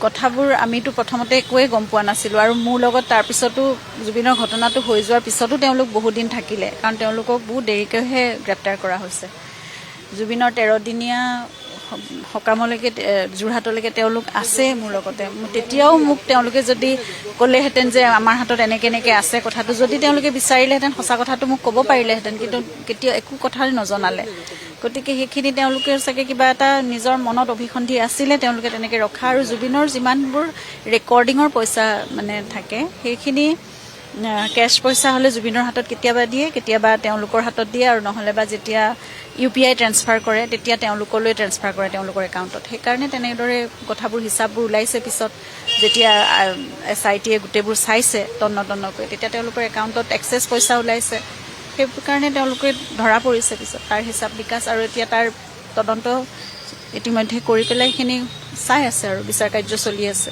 কথাবোৰ আমিতো প্ৰথমতে একোৱে গম পোৱা নাছিলোঁ আৰু মোৰ লগত তাৰপিছতো জুবিনৰ ঘটনাটো হৈ যোৱাৰ পিছতো তেওঁলোক বহুত দিন থাকিলে কাৰণ তেওঁলোকক বহুত দেৰিকৈহে গ্ৰেপ্তাৰ কৰা হৈছে জুবিনৰ 13 দিনীয়া সকামলৈকে যোৰহাটলৈকে তেওঁলোক আছে মোৰ লগতে তেতিয়াও মোক তেওঁলোকে যদি ক'লেহেঁতেন যে আমাৰ হাতত এনেকৈ আছে কথাটো যদি তেওঁলোকে বিচাৰিলেহেঁতেন সঁচা কথাটো মোক ক'ব পাৰিলেহেঁতেন কিন্তু কেতিয়াও একো কথা নজনালে গতিকে সেইখিনি তেওঁলোকে চাগে কিবা এটা নিজৰ মনত অভিসন্ধি আছিলে তেওঁলোকে তেনেকৈ ৰখা আৰু জুবিনৰ যিমানবোৰ ৰেকৰ্ডিঙৰ পইচা মানে থাকে সেইখিনি কেছ পইচা হ'লে জুবিনৰ হাতত কেতিয়াবা দিয়ে কেতিয়াবা তেওঁলোকৰ হাতত দিয়ে আৰু নহ'লে বা যেতিয়া UPI ট্ৰেন্সফাৰ কৰে তেতিয়া তেওঁলোকলৈ ট্ৰেন্সফাৰ কৰে তেওঁলোকৰ একাউণ্টত সেইকাৰণে তেনেদৰে কথাবোৰ হিচাপবোৰ ওলাইছে পিছত যেতিয়া SITয়ে গোটেইবোৰ চাইছে তন্নকৈ তেতিয়া তেওঁলোকৰ একাউণ্টত এক্সেছ পইচা ওলাইছে সেইকাৰণে তেওঁলোকে ধৰা পৰিছে পিছত তাৰ হিচাপ বিকাশ আৰু এতিয়া তাৰ তদন্ত ইতিমধ্যে কৰি পেলাই সেইখিনি চাই আছে আৰু বিচাৰ কাৰ্য চলি আছে